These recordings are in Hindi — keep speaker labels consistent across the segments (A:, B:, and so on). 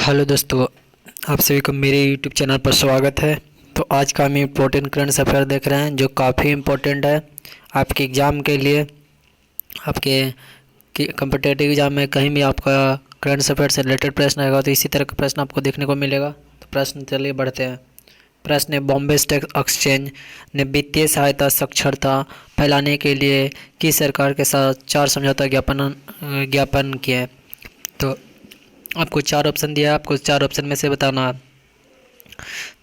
A: हेलो दोस्तों, आप सभी को मेरे यूट्यूब चैनल पर स्वागत है। तो आज का हम इम्पोर्टेंट करंट अफेयर देख रहे हैं जो काफ़ी इम्पोर्टेंट है आपके एग्ज़ाम के लिए। आपके कम्पिटिटिव एग्ज़ाम में कहीं भी आपका करंट अफेयर से रिलेटेड प्रश्न आएगा तो इसी तरह का प्रश्न आपको देखने को मिलेगा। तो प्रश्न चलिए बढ़ते हैं। प्रश्न है, बॉम्बे स्टॉक एक्सचेंज ने वित्तीय सहायता साक्षरता फैलाने के लिए किस सरकार के साथ 4 समझौता ज्ञापन किया है। तो आपको 4 ऑप्शन दिया है, आपको 4 ऑप्शन में से बताना है।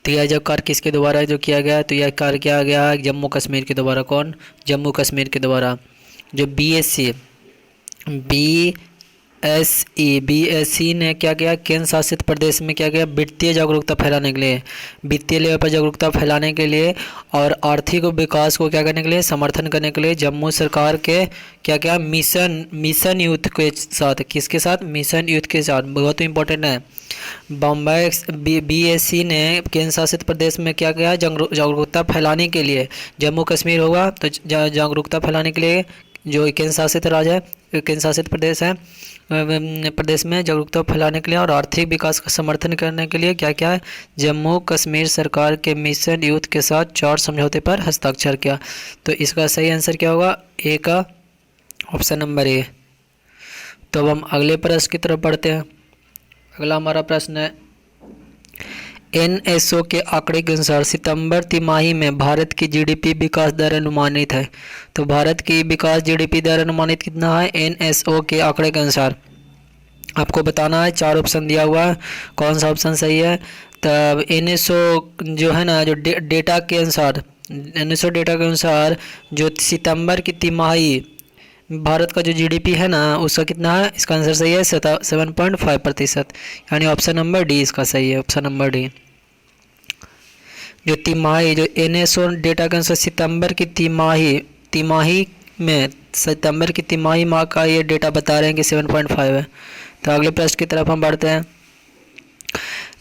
A: तो यह जो कार्य किसके द्वारा जो किया गया है, तो यह कार्य किया गया है जम्मू कश्मीर के द्वारा। कौन? जम्मू कश्मीर के द्वारा। जो बीएसई ने क्या किया, केंद्र शासित प्रदेश में क्या किया, वित्तीय जागरूकता फैलाने के लिए, वित्तीय लेवल पर जागरूकता फैलाने के लिए और आर्थिक विकास को क्या करने के लिए, समर्थन करने के लिए जम्मू सरकार के क्या क्या मिशन यूथ के साथ, किसके साथ? मिशन यूथ के साथ। बहुत इंपॉर्टेंट है। बॉम्बे बीएसई ने केंद्र शासित प्रदेश में क्या किया, जागरूकता फैलाने के लिए, जम्मू कश्मीर होगा तो जागरूकता फैलाने के लिए जो केंद्र शासित राज्य है, केंद्र शासित प्रदेश है, प्रदेश में जागरूकता फैलाने के लिए और आर्थिक विकास का समर्थन करने के लिए क्या क्या है, जम्मू कश्मीर सरकार के मिशन यूथ के साथ 4 समझौते पर हस्ताक्षर किया। तो इसका सही आंसर क्या होगा? ए का ऑप्शन नंबर ए। तो अब हम अगले प्रश्न की तरफ बढ़ते हैं। अगला हमारा प्रश्न है, एनएसओ के आंकड़े के अनुसार सितंबर तिमाही में भारत की जीडीपी विकास दर अनुमानित है। तो भारत की विकास जीडीपी दर अनुमानित कितना है एनएसओ के आंकड़े के अनुसार? आपको बताना है। 4 ऑप्शन दिया हुआ है, कौन सा ऑप्शन सही है। तब एनएसओ जो है ना, जो डेटा के अनुसार, एनएसओ डेटा के अनुसार जो सितंबर की तिमाही भारत का जो जीडीपी है ना, उसका कितना है? इसका आंसर सही है 7.5%, यानी ऑप्शन नंबर डी इसका सही है, ऑप्शन नंबर डी। जो तिमाही, जो एनएसओ डेटा के अनुसार सितंबर की तिमाही में, सितंबर की तिमाही माह का ये डेटा बता रहे हैं कि 7.5 है। तो अगले प्रश्न की तरफ हम बढ़ते हैं।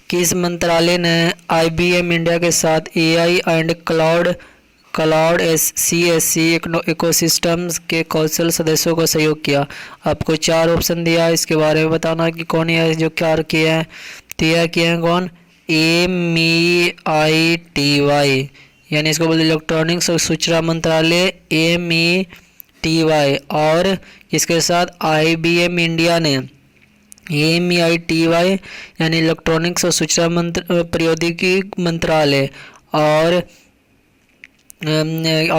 A: किस मंत्रालय ने आईबीएम इंडिया के साथ AI and cloud CSC ecosystems के कौशल सदस्यों को सहयोग किया? आपको 4 ऑप्शन दिया है, इसके बारे में बताना कि कौन है जो क्या किया है। तो यह किए हैं कौन? MEITY, यानी इसको बोलते इलेक्ट्रॉनिक्स और सूचना मंत्रालय METY, और इसके साथ आईबीएम इंडिया ने MEITY यानी इलेक्ट्रॉनिक्स और सूचना प्रौद्योगिकी मंत्रालय, और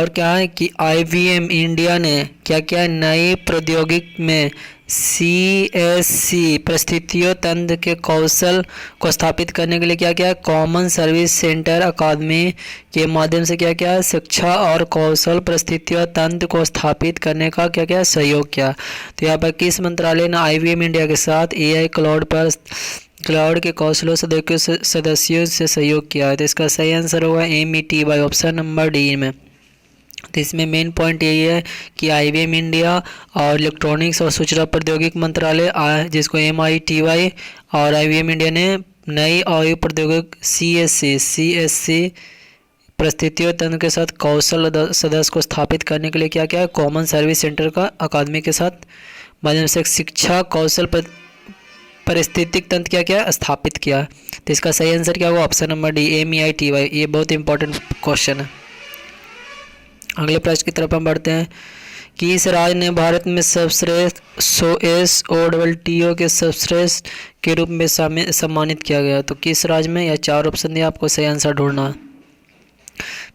A: क्या है कि आईबीएम इंडिया ने क्या क्या नई प्रौद्योगिकी में CSC परिस्थितियों तंत्र के कौशल को स्थापित करने के लिए क्या क्या, कॉमन सर्विस सेंटर अकादमी के माध्यम से क्या क्या, शिक्षा और कौशल परिस्थितियों तंत्र को स्थापित करने का क्या क्या सहयोग किया। तो यहाँ पर किस मंत्रालय ने आईबीएम इंडिया के साथ AI क्लाउड के कौशलों सदस्यों से सहयोग किया है? तो इसका सही आंसर होगा METY, ऑप्शन नंबर डी में। तो इसमें मेन पॉइंट यही है कि आईबीएम इंडिया और इलेक्ट्रॉनिक्स और सूचना प्रौद्योगिकी मंत्रालय जिसको MITY और आईबीएम इंडिया ने नई आयु प्रौद्योगिकी CSC परिस्थितियों तंत्र के साथ कौशल सदस्य को स्थापित करने के लिए क्या क्या, कॉमन सर्विस सेंटर का अकादमी के साथ माध्यम से शिक्षा कौशल परिस्थितिक तंत्र क्या क्या स्थापित किया। तो इसका सही आंसर क्या होगा? Option number D MEITY। ये बहुत इंपॉर्टेंट क्वेश्चन है। अगले प्रश्न की तरफ हम बढ़ते हैं कि इस राज्य ने भारत में सर्वश्रेष्ठ SOWTO के सर्वश्रेष्ठ के रूप में सम्मानित किया गया। तो किस राज्य में? या 4 ऑप्शन दिया, आपको सही आंसर ढूंढना है।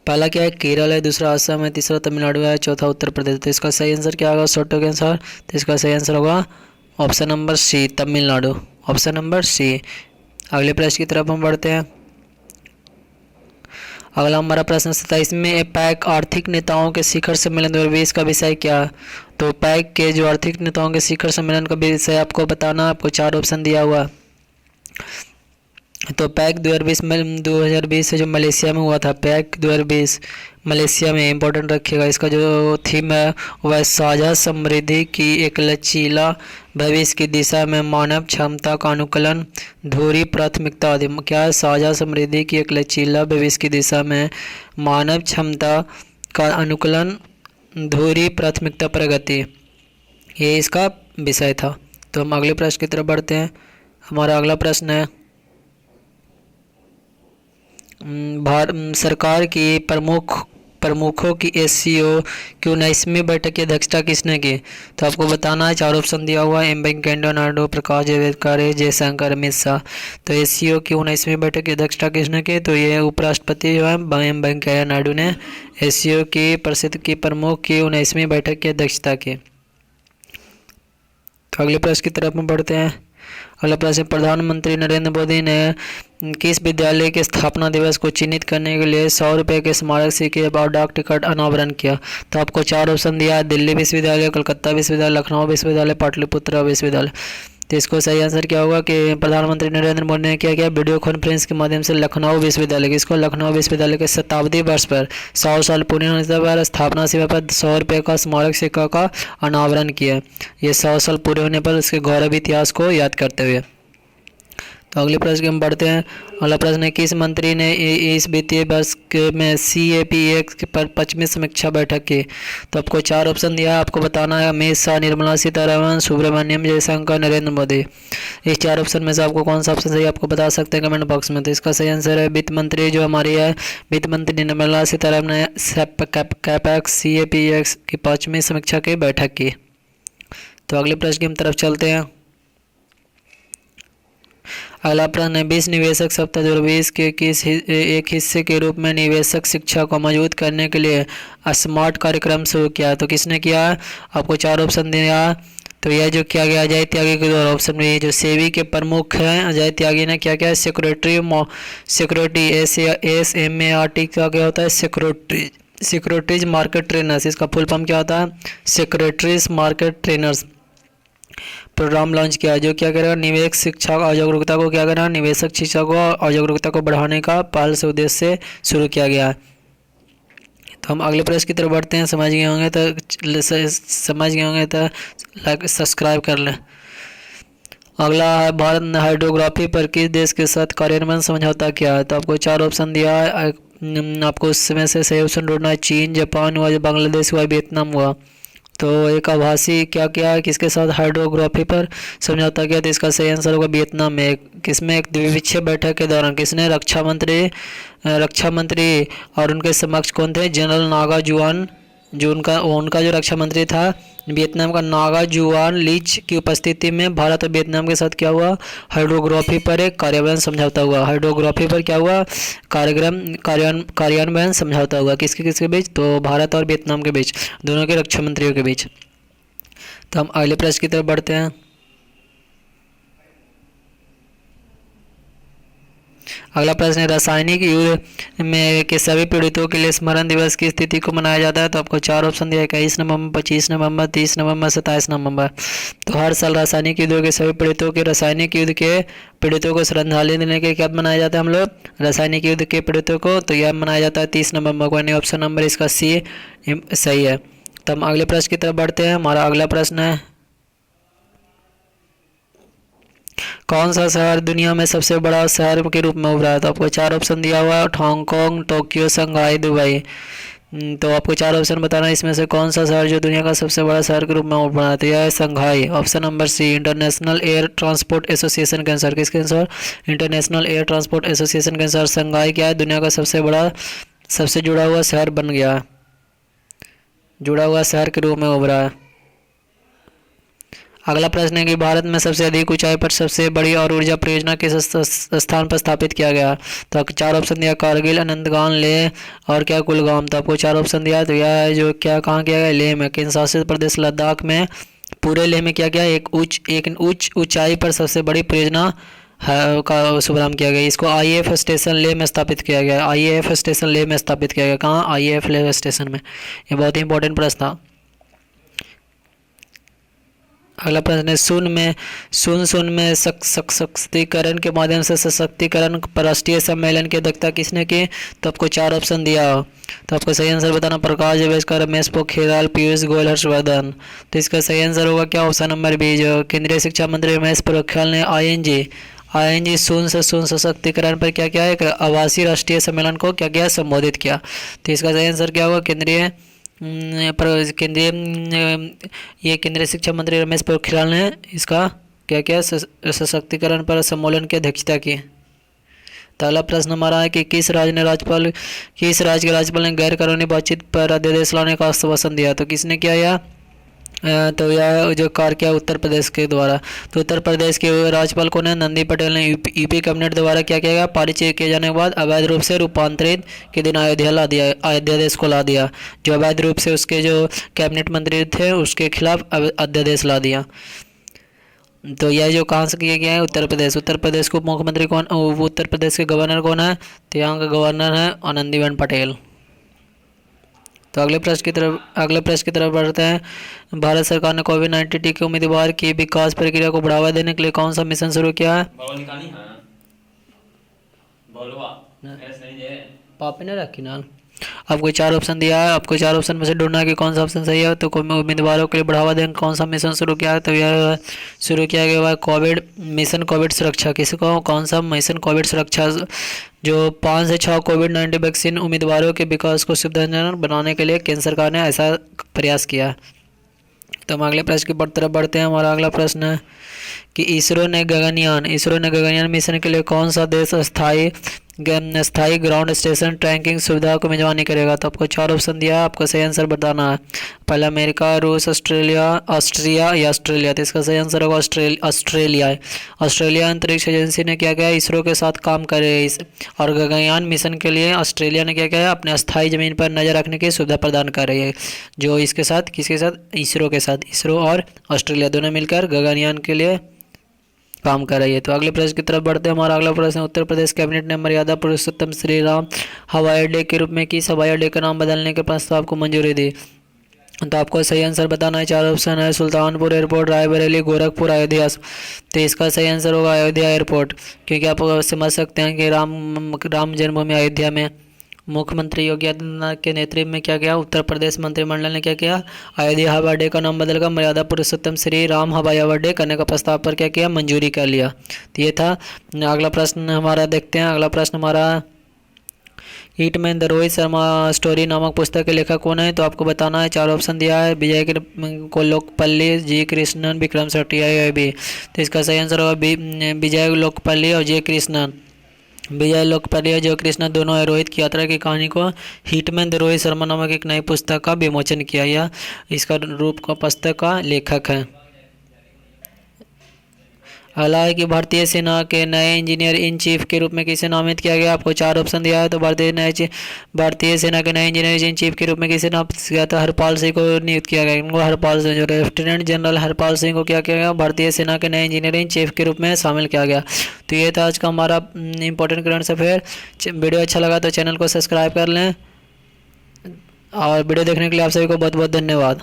A: पहला क्या है? केरल है, दूसरा असम है, तीसरा तमिलनाडु है, चौथा उत्तर प्रदेश। तो इसका सही आंसर क्या होगा SOWTO के अनुसार? तो इसका सही आंसर होगा option number C, Tamil Nadu, option number C. अगले प्रश्न की तरफ हम बढ़ते हैं। अगला हमारा प्रश्न 27 में एपैक आर्थिक नेताओं के शिखर सम्मेलन 2020 का विषय क्या? तो पैक के जो आर्थिक नेताओं के शिखर सम्मेलन का विषय आपको बताना। आपको 4 ऑप्शन दिया हुआ। तो पैक 2020 जो मलेशिया में हुआ था, पैक 2020 मलेशिया में, इंपॉर्टेंट रखिएगा। इसका जो थीम है वह साझा समृद्धि की एक लचीला भविष्य की दिशा में मानव क्षमता का अनुकूलन, धुरी प्राथमिकता आदि। क्या है? साझा समृद्धि की एक लचीला भविष्य की दिशा में मानव क्षमता का अनुकूलन, धुरी प्राथमिकता प्रगति, ये इसका विषय था। तो हम अगले प्रश्न की तरफ बढ़ते हैं। हमारा अगला प्रश्न है सरकार की प्रमुखों की एससीओ की 19वीं बैठक की अध्यक्षता किसने की? तो आपको बताना है, 4 ऑप्शन दिया हुआ है, एम वेंकैया नायडू, प्रकाश जावड़ेकर, जयशंकर, अमित शाह। तो एससीओ की 19वीं बैठक की अध्यक्षता किसने की? तो ये उपराष्ट्रपति जो है एम वेंकैया नायडू ने एससीओ की परिषद की प्रमुख की 19वीं बैठक की अध्यक्षता की। तो अगले प्रश्न की तरफ में बढ़ते हैं। अगला प्रश्न, प्रधानमंत्री नरेंद्र मोदी ने किस विद्यालय के स्थापना दिवस को चिन्हित करने के लिए 100 रुपये के स्मारक सिक्के और डाक टिकट अनावरण किया? तो आपको 4 ऑप्शन दिया है, दिल्ली विश्वविद्यालय, कोलकाता विश्वविद्यालय, लखनऊ विश्वविद्यालय, पाटलिपुत्र विश्वविद्यालय। तो इसको सही आंसर क्या होगा कि प्रधानमंत्री नरेंद्र मोदी ने क्या किया, वीडियो कॉन्फ्रेंस के माध्यम से लखनऊ विश्वविद्यालय इसको लखनऊ विश्वविद्यालय के शताब्दी वर्ष पर 100 साल पूरे होने पर स्थापना दिवस पर 100 रुपये का स्मारक सिक्का का अनावरण किया। ये 100 साल पूरे होने पर उसके गौरव इतिहास को याद करते हुए। तो अगले प्रश्न हम बढ़ते हैं। अगला प्रश्न है, किस मंत्री ने इस वित्तीय वर्ष में CAPEX पर 25वीं समीक्षा बैठक की? तो आपको 4 ऑप्शन दिया है, आपको बताना है, अमित शाह, निर्मला सीतारमण, सुब्रमण्यम जयशंकर, नरेंद्र मोदी। इस 4 ऑप्शन में से आपको कौन सा ऑप्शन सही आपको बता सकते हैं कमेंट बॉक्स में। तो इसका सही आंसर है वित्त मंत्री जो हमारी है, वित्त मंत्री निर्मला सीतारमण ने कैपेक्स CAPEX की 5वीं समीक्षा की बैठक की। तो अगले प्रश्न की हम तरफ चलते हैं। अगला प्रश्न है, 20 निवेशक सप्ताह 2020 के एक हिस्से के रूप में निवेशक शिक्षा को मजबूत करने के लिए स्मार्ट कार्यक्रम शुरू किया। तो किसने किया? आपको 4 ऑप्शन दिया। तो यह जो किया गया अजय त्यागी के द्वारा। ऑप्शन में ये जो सेबी के प्रमुख हैं अजय त्यागी ने क्या किया, सिक्योरिटी SMART का क्या होता है, सिक्योरिटीज मार्केट ट्रेनर्स, इसका फुल फॉर्म क्या होता है, securities market trainers program launch किया, जो क्या करेगा, निवेशक शिक्षा जागरूकता को क्या करना, निवेशक शिक्षा को और जागरूकता को बढ़ाने का पहल से उद्देश्य से शुरू किया गया है। तो हम अगले प्रश्न की तरफ बढ़ते हैं। समझ गए होंगे तो लाइक सब्सक्राइब कर लें। अगला है, भारत ने हाइड्रोग्राफी पर किस देश के साथ कार्यान्वयन समझौता किया है? तो आपको 4 ऑप्शन दिया है, आपको उसमें से सही ऑप्शन ढूंढना है, चीन, जापान हुआ, बांग्लादेश हुआ, वियतनाम हुआ। तो एक आभासी क्या किया है, किसके साथ हाइड्रोग्राफी पर समझौता किया? तो इसका सही आंसर होगा वियतनाम में। किसमें एक द्विपक्षीय बैठक के दौरान किसने, रक्षा मंत्री और उनके समक्ष कौन थे, जनरल नागा जुआन, जो उनका जो रक्षा मंत्री था वियतनाम का, नागा जुआन लीच की उपस्थिति में भारत और वियतनाम के साथ क्या हुआ, हाइड्रोग्राफी पर एक कार्यान्वयन समझौता हुआ। हाइड्रोग्राफी पर क्या हुआ, कार्यान्वयन समझौता हुआ। किसके बीच? तो भारत और वियतनाम के बीच, दोनों के रक्षा मंत्रियों के बीच। तो हम अगले प्रश्न की तरफ बढ़ते हैं। अगला प्रश्न है, रासायनिक युद्ध में के सभी पीड़ितों के लिए स्मरण दिवस की तिथि को मनाया जाता है? तो आपको 4 ऑप्शन दिया है, 21 नवंबर, 25 नवंबर, 30 नवंबर, 27 नवंबर। तो हर साल रासायनिक युद्ध के सभी पीड़ितों के रासायनिक युद्ध के पीड़ितों को श्रद्धांजलि देने के कब मनाया जाता है हम लोग, रासायनिक युद्ध के पीड़ितों को? तो यह मनाया जाता है 30 नवंबर को, यानी ऑप्शन नंबर इसका C सही है। तो हम अगले प्रश्न की तरफ बढ़ते हैं। हमारा अगला प्रश्न है, कौन सा शहर दुनिया में सबसे बड़ा शहर के रूप में उभरा है? तो आपको 4 ऑप्शन दिया हुआ है, हांगकांग, टोक्यो, शंघाई, दुबई। तो आपको 4 ऑप्शन बताना है, इसमें से कौन सा शहर जो दुनिया का सबसे बड़ा शहर के रूप में उभरा है? तो यह है Shanghai. Option number C, international air transport association के अनुसार, किसके अनुसार, इंटरनेशनल एयर ट्रांसपोर्ट एसोसिएशन के अनुसार शंघाई क्या है, दुनिया का सबसे जुड़ा हुआ शहर बन गया है, जुड़ा हुआ शहर के रूप में उभरा है। अगला प्रश्न है कि भारत में सबसे अधिक ऊंचाई पर सबसे बड़ी और ऊर्जा परियोजना किस स्थान पर स्थापित किया गया? तो आपको 4 ऑप्शन दिया, कारगिल, अनंतनाग, लेह और क्या, कुलगाम। तो आपको 4 ऑप्शन दिया। तो यह है जो क्या कहाँ किया गया, लेह में, केंद्र शासित प्रदेश लद्दाख में, पूरे लेह में क्या गया, एक उच्च ऊंचाई पर सबसे बड़ी परियोजना का शुभारंभ किया गया। इसको IAF स्टेशन लेह में स्थापित किया गया। IAF स्टेशन लेह में स्थापित किया गया। कहाँ, IAF लेह स्टेशन में। ये बहुत ही इंपॉर्टेंट प्रश्न था। अगला प्रश्न है, शून्य में सशक्तिकरण के माध्यम से सशक्तिकरण पर राष्ट्रीय सम्मेलन की अध्यक्षता किसने की? तो आपको 4 ऑप्शन दिया। तो आपको सही आंसर बताना, प्रकाश जावड़ेकर, रमेश पोखरियाल, पीयूष गोयल, हर्षवर्धन। तो इसका सही आंसर होगा क्या, ऑप्शन नंबर B, जो केंद्रीय शिक्षा मंत्री रमेश पोखरियाल ने ING शून्य सशक्तिकरण पर क्या किया, एक आवासीय राष्ट्रीय सम्मेलन को क्या किया, संबोधित किया। तो इसका सही आंसर क्या होगा, केंद्रीय शिक्षा मंत्री रमेश पोखरियाल ने इसका क्या किया, सशक्तिकरण पर सम्मेलन की अध्यक्षता की। तो अगला प्रश्न हमारा है कि किस राज्य के राज्यपाल ने गैर कानूनी बातचीत पर अध्यादेश लाने का आश्वासन दिया। तो किसने किया यह? तो यह जो कार्य किया उत्तर प्रदेश के द्वारा। तो उत्तर प्रदेश के राज्यपाल कौन है? नंदी पटेल ने यूपी कैबिनेट द्वारा क्या किया गया? पारित किए जाने के बाद अवैध रूप से रूपांतरित के दिन अध्यादेश को ला दिया। जो अवैध रूप से उसके जो कैबिनेट मंत्री थे उसके खिलाफ अध्यादेश ला दिया। तो यह जो कहाँ से किया गया है? उत्तर प्रदेश। उत्तर प्रदेश को मुख्यमंत्री कौन? उत्तर प्रदेश के गवर्नर कौन है? तो यहाँ का गवर्नर है आनंदीबेन पटेल। तो अगले प्रश्न की तरफ बढ़ते हैं। भारत सरकार ने कोविड-19 टीके उम्मीदवार की विकास प्रक्रिया को बढ़ावा देने के लिए कौन सा मिशन शुरू किया है? पापे ने रखी ना। आपको 4 ऑप्शन दिया है, आपको 4 ऑप्शन में से ढूंढना है कि कौन सा ऑप्शन सही है। तो उम्मीदवारों के लिए बढ़ावा देने कौन सा मिशन शुरू किया है? तो यह शुरू किया गया है मिशन कोविड सुरक्षा। किसको? कौन सा मिशन कोविड सुरक्षा? जो 5 से 6 कोविड-19 वैक्सीन उम्मीदवारों के विकास को सुविधाजनक बनाने के लिए केंद्र सरकार ने ऐसा प्रयास किया है। तो हम अगले प्रश्न की तरफ बढ़ते हैं। हमारा अगला प्रश्न है कि इसरो ने गगनयान मिशन के लिए कौन सा देश स्थायी ग्राउंड स्टेशन ट्रैकिंग सुविधा को मेजबानी करेगा। तो आपको 4 ऑप्शन दिया है, आपको सही आंसर बताना है। पहला अमेरिका, रूस, ऑस्ट्रिया या ऑस्ट्रेलिया। तो इसका सही आंसर होगा ऑस्ट्रेलिया है। ऑस्ट्रेलिया अंतरिक्ष एजेंसी ने क्या किया? इसरो के साथ काम कर रही है और गगनयान मिशन के लिए ऑस्ट्रेलिया ने क्या किया है? अपने अस्थायी जमीन पर नजर रखने की सुविधा प्रदान कर रही है। जो इसके साथ किसके साथ? इसरो के साथ। इसरो और ऑस्ट्रेलिया दोनों मिलकर गगनयान के लिए काम कर रही है। तो अगले प्रश्न की तरफ बढ़ते हैं। हमारा अगला प्रश्न है उत्तर प्रदेश कैबिनेट ने मर्यादा पुरुषोत्तम श्री राम हवाई अड्डे के रूप में किस हवाई अड्डे का नाम बदलने के प्रस्ताव को मंजूरी दी। तो आपको सही आंसर बताना है। 4 ऑप्शन है सुल्तानपुर एयरपोर्ट, रायबरेली, गोरखपुर, अयोध्या। तो इसका सही आंसर होगा अयोध्या एयरपोर्ट, क्योंकि आप समझ सकते हैं कि राम जन्मभूमि अयोध्या में मुख्यमंत्री योगी आदित्यनाथ के नेतृत्व में क्या किया? उत्तर प्रदेश मंत्रिमंडल ने क्या किया? अयोध्या हवाई अड्डे का नाम बदलकर मर्यादा पुरुषोत्तम श्री राम हवाई अड्डे करने का प्रस्ताव पर क्या किया? मंजूरी कर लिया। तो ये था। अगला प्रश्न हमारा देखते हैं। अगला प्रश्न हमारा hitman the Rohit Sharma story नामक पुस्तक के लेखक कौन है? तो आपको बताना है। 4 ऑप्शन दिया है, विजय लोकपल्ली, जी कृष्णन, विक्रम सेठिया, बी। तो इसका सही आंसर होगा विजय लोकपल्ली और जे कृष्णन। विजय लोकपल्ली और जो कृष्णा दोनों ने रोहित की यात्रा की कहानी को हिटमैन द रोहित शर्मा नामक एक नई पुस्तक का विमोचन किया। यह इसका रूप का पुस्तक का लेखक है। अगला है कि भारतीय सेना के नए इंजीनियर इन चीफ के रूप में किसे नामित किया गया। आपको 4 ऑप्शन दिया है। तो भारतीय सेना के नए इंजीनियर इन चीफ के रूप में किसे नामित किया? तो हरपाल सिंह को नियुक्त किया गया। इनको हरपाल सिंह, जो लेफ्टिनेंट जनरल हरपाल सिंह को क्या किया गया? भारतीय सेना के नए इंजीनियर इन चीफ के रूप में शामिल किया गया। तो ये था आज का हमारा इंपॉर्टेंट करंट अफेयर। वीडियो अच्छा लगा तो चैनल को सब्सक्राइब कर लें और वीडियो देखने के लिए आप सभी को बहुत बहुत धन्यवाद।